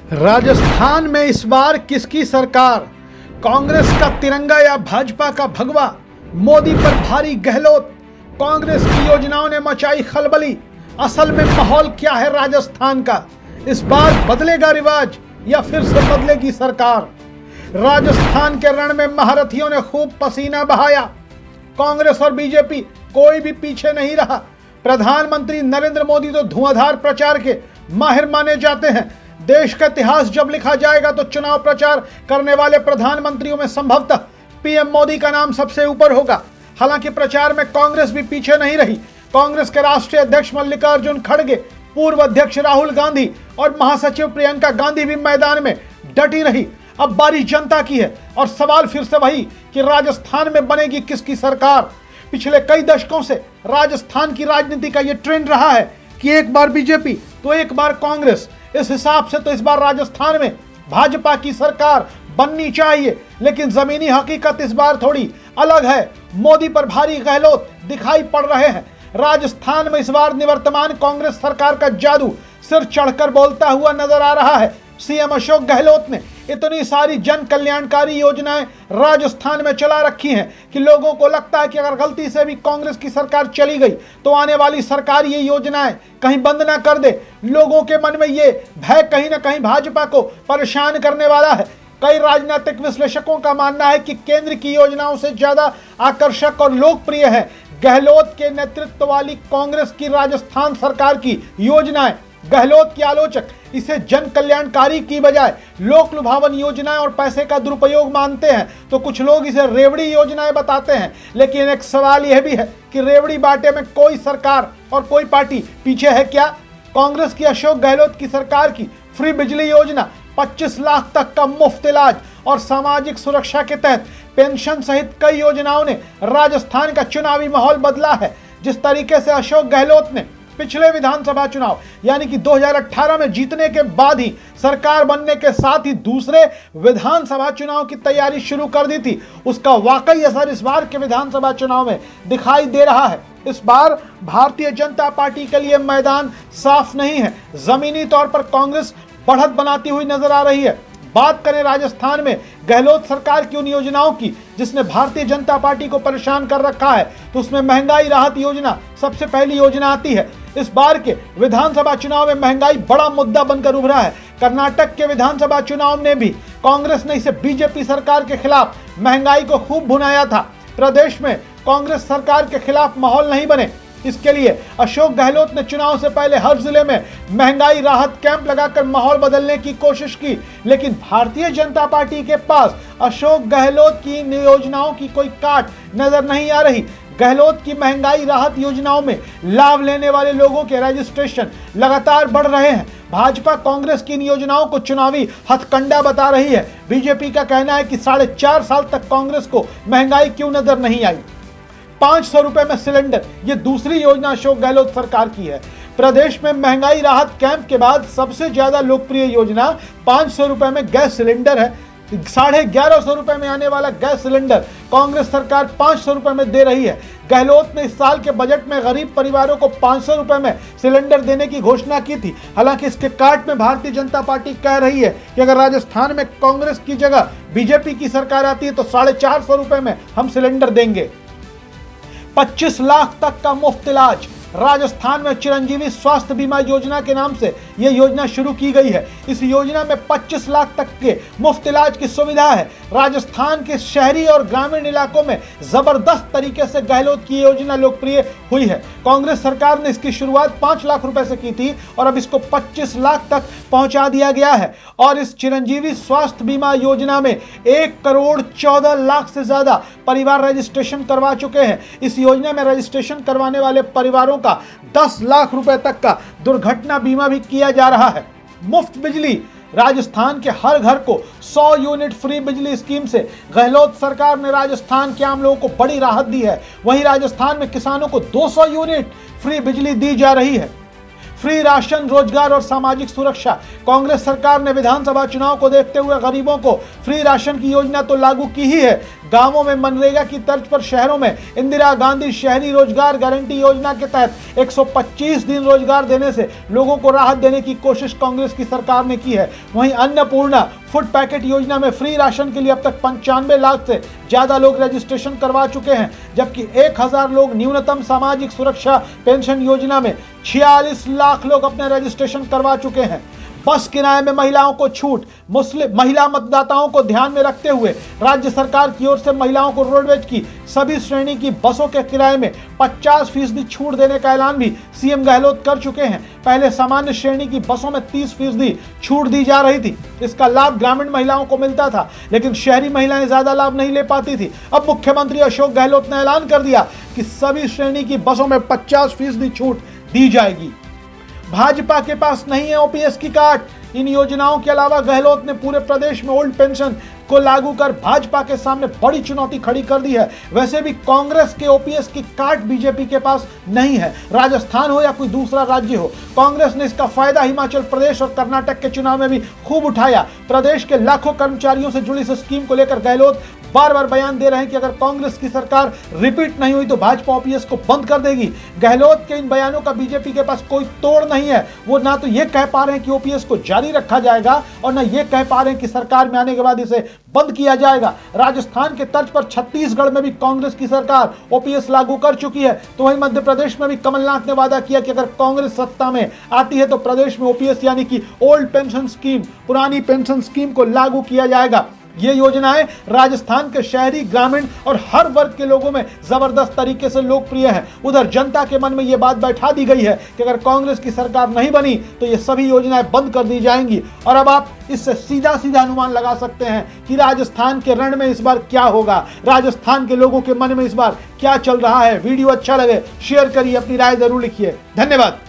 राजस्थान में इस बार किसकी सरकार? कांग्रेस का तिरंगा या भाजपा का भगवा? मोदी पर भारी गहलोत? कांग्रेस की योजनाओं ने मचाई खलबली। असल में माहौल क्या है राजस्थान का? इस बार बदलेगा रिवाज या फिर से बदलेगी सरकार? राजस्थान के रण में महारथियों ने खूब पसीना बहाया। कांग्रेस और बीजेपी कोई भी पीछे नहीं रहा। प्रधानमंत्री नरेंद्र मोदी तो धुआंधार प्रचार के माहिर माने जाते हैं। देश का इतिहास जब लिखा जाएगा तो चुनाव प्रचार करने वाले प्रधानमंत्रियों में संभवतः पीएम मोदी का नाम सबसे ऊपर होगा। हालांकि प्रचार में कांग्रेस भी पीछे नहीं रही। कांग्रेस के राष्ट्रीय अध्यक्ष मल्लिकार्जुन खड़गे, पूर्व अध्यक्ष राहुल गांधी और महासचिव प्रियंका गांधी भी मैदान में डटी रही। अब बारी जनता की है और सवाल फिर से वही कि राजस्थान में बनेगी किसकी सरकार? पिछले कई दशकों से राजस्थान की राजनीति का यह ट्रेंड रहा है कि एक बार बीजेपी तो एक बार कांग्रेस। इस हिसाब से तो इस बार राजस्थान में भाजपा की सरकार बननी चाहिए, लेकिन जमीनी हकीकत इस बार थोड़ी अलग है। मोदी पर भारी गहलोत दिखाई पड़ रहे हैं। राजस्थान में इस बार निवर्तमान कांग्रेस सरकार का जादू सिर चढ़कर बोलता हुआ नजर आ रहा है। सीएम अशोक गहलोत ने इतनी सारी जन कल्याणकारी योजनाएं राजस्थान में चला रखी हैं कि लोगों को लगता है कि अगर गलती से भी कांग्रेस की सरकार चली गई तो आने वाली सरकार ये योजनाएं कहीं बंद ना कर दे। लोगों के मन में ये भय कहीं ना कहीं भाजपा को परेशान करने वाला है। कई राजनीतिक विश्लेषकों का मानना है कि केंद्र की योजनाओं से ज्यादा आकर्षक और लोकप्रिय है गहलोत के नेतृत्व वाली कांग्रेस की राजस्थान सरकार की योजनाएं। गहलोत के आलोचक इसे जन कल्याणकारी की बजाय लोक लुभावन योजनाएं और पैसे का दुरुपयोग मानते हैं, तो कुछ लोग इसे रेवड़ी योजनाएं बताते हैं। लेकिन एक सवाल यह भी है कि रेवड़ी बांटे में कोई सरकार और कोई पार्टी पीछे है क्या? कांग्रेस की अशोक गहलोत की सरकार की फ्री बिजली योजना, 25 लाख तक का मुफ्त इलाज और सामाजिक सुरक्षा के तहत पेंशन सहित कई योजनाओं ने राजस्थान का चुनावी माहौल बदला है। जिस तरीके से अशोक गहलोत ने पिछले विधानसभा चुनाव यानी कि 2018 में जीतने के बाद ही सरकार बनने के साथ ही दूसरे विधानसभा चुनाव की तैयारी शुरू कर दी थी, उसका वाकई असर इस बार के विधानसभा चुनाव में दिखाई दे रहा है। इस बार भारतीय जनता पार्टी के लिए मैदान साफ नहीं है। जमीनी तौर पर कांग्रेस बढ़त बनाती हुई नजर आ रही है। बात करें राजस्थान में गहलोत सरकार की उन योजनाओं की जिसने भारतीय जनता पार्टी को परेशान कर रखा है, तो उसमें महंगाई राहत योजना सबसे पहली योजना आती है। इस बार के विधानसभा चुनाव में महंगाई बड़ा मुद्दा बनकर उभरा है। कर्नाटक के विधानसभा चुनाव में भी कांग्रेस ने इसे बीजेपी सरकार के खिलाफ महंगाई को खूब भुनाया था। प्रदेश में कांग्रेस सरकार के खिलाफ माहौल नहीं बने, इसके लिए अशोक गहलोत ने चुनाव से पहले हर जिले में महंगाई राहत कैंप लगाकर माहौल बदलने की कोशिश की। लेकिन भारतीय जनता पार्टी के पास अशोक गहलोत की योजनाओं की कोई काट नजर नहीं आ रही। गहलोत की महंगाई राहत योजनाओं में लाभ लेने वाले लोगों के रजिस्ट्रेशन लगातार बढ़ रहे हैं। भाजपा कांग्रेस की इन योजनाओं को चुनावी हथकंडा बता रही है। बीजेपी का कहना है कि 4.5 साल तक कांग्रेस को महंगाई क्यों नजर नहीं आई। 500 रुपए में सिलेंडर, ये दूसरी योजना अशोक गहलोत सरकार की है। प्रदेश में महंगाई राहत कैंप के बाद सबसे ज्यादा लोकप्रिय योजना 500 रुपए में गैस सिलेंडर है। 1150 रुपए में आने वाला गैस सिलेंडर कांग्रेस सरकार 500 रुपए में दे रही है। गहलोत ने इस साल के बजट में गरीब परिवारों को 500 रुपए में सिलेंडर देने की घोषणा की थी। हालांकि इसके काट में भारतीय जनता पार्टी कह रही है कि अगर राजस्थान में कांग्रेस की जगह बीजेपी की सरकार आती है तो 450 रुपए में हम सिलेंडर देंगे। 25 लाख तक का मुफ्त इलाज। राजस्थान में चिरंजीवी स्वास्थ्य बीमा योजना के नाम से यह योजना शुरू की गई है। इस योजना में 25 लाख तक के मुफ्त इलाज की सुविधा है। राजस्थान के शहरी और ग्रामीण इलाकों में जबरदस्त तरीके से गहलोत की योजना लोकप्रिय हुई है। कांग्रेस सरकार ने इसकी शुरुआत 5 लाख रुपए से की थी और अब इसको 25 लाख तक पहुंचा दिया गया है। और इस चिरंजीवी स्वास्थ्य बीमा योजना में 1 करोड़ 14 लाख से ज्यादा परिवार रजिस्ट्रेशन करवा चुके हैं। इस योजना में रजिस्ट्रेशन करवाने वाले परिवारों का 10 लाख रुपए तक का दुर्घटना बीमा भी किया जा रहा है। मुफ्त बिजली, राजस्थान के हर घर को 100 यूनिट फ्री बिजली स्कीम से गहलोत सरकार ने राजस्थान के आम लोगों को बड़ी राहत दी है। वहीं राजस्थान में किसानों को 200 यूनिट फ्री बिजली दी जा रही है। फ्री राशन, रोजगार और सामाजिक सुरक्षा। कांग्रेस सरकार ने विधानसभा चुनाव को देखते हुए गरीबों को फ्री राशन की योजना तो लागू की ही है, गांवों में मनरेगा की तर्ज पर शहरों में इंदिरा गांधी शहरी रोजगार गारंटी योजना के तहत 125 दिन रोजगार देने से लोगों को राहत देने की कोशिश कांग्रेस की सरकार ने की है। वहीं अन्नपूर्णा फूड पैकेट योजना में फ्री राशन के लिए अब तक 95 लाख से ज्यादा लोग रजिस्ट्रेशन करवा चुके हैं, जबकि 1000 लोग न्यूनतम सामाजिक सुरक्षा पेंशन योजना में 46 लाख लोग अपने रजिस्ट्रेशन करवा चुके हैं। बस किराए में महिलाओं को छूट। मुस्लिम महिला मतदाताओं को ध्यान में रखते हुए राज्य सरकार की ओर से महिलाओं को रोडवेज की सभी श्रेणी की बसों के किराए में 50% छूट देने का ऐलान भी सीएम गहलोत कर चुके हैं। पहले सामान्य श्रेणी की बसों में 30% छूट दी जा रही थी। इसका लाभ ग्रामीण महिलाओं को मिलता था, लेकिन शहरी महिलाएं ज्यादा लाभ नहीं ले पाती थी। अब मुख्यमंत्री अशोक गहलोत ने ऐलान कर दिया कि सभी श्रेणी की बसों में 50% छूट दी जाएगी। भाजपा के पास नहीं है ओपीएस की कार्ड। इन योजनाओं के अलावा गहलोत ने पूरे प्रदेश में ओल्ड पेंशन को लागू कर भाजपा के सामने बड़ी चुनौती खड़ी कर दी है। वैसे भी कांग्रेस के ओपीएस की कार्ड बीजेपी के पास नहीं है। राजस्थान हो या कोई दूसरा राज्य हो, कांग्रेस ने इसका फायदा हिमाचल प्रदेश और कर्नाटक के चुनाव में भी खूब उठाया। प्रदेश के लाखों कर्मचारियों से जुड़ी इस स्कीम को लेकर गहलोत बार बार बयान दे रहे हैं कि अगर कांग्रेस की सरकार रिपीट नहीं हुई तो भाजपा ओपीएस को बंद कर देगी। गहलोत के इन बयानों का बीजेपी के पास कोई तोड़ नहीं है। वो ना तो ये कह पा रहे हैं कि ओपीएस को जारी रखा जाएगा और ना ये कह पा रहे हैं कि सरकार में आने के बाद इसे बंद किया जाएगा। राजस्थान के तर्ज पर छत्तीसगढ़ में भी कांग्रेस की सरकार ओपीएस लागू कर चुकी है, तो वहीं मध्य प्रदेश में भी कमलनाथ ने वादा किया कि अगर कांग्रेस सत्ता में आती है तो प्रदेश में ओपीएस यानी कि ओल्ड पेंशन स्कीम, पुरानी पेंशन स्कीम को लागू किया जाएगा। ये योजनाएं राजस्थान के शहरी, ग्रामीण और हर वर्ग के लोगों में जबरदस्त तरीके से लोकप्रिय है। उधर जनता के मन में ये बात बैठा दी गई है कि अगर कांग्रेस की सरकार नहीं बनी तो ये सभी योजनाएं बंद कर दी जाएंगी। और अब आप इससे सीधा सीधा अनुमान लगा सकते हैं कि राजस्थान के रण में इस बार क्या होगा, राजस्थान के लोगों के मन में इस बार क्या चल रहा है। वीडियो अच्छा लगे शेयर करिए, अपनी राय जरूर लिखिए। धन्यवाद।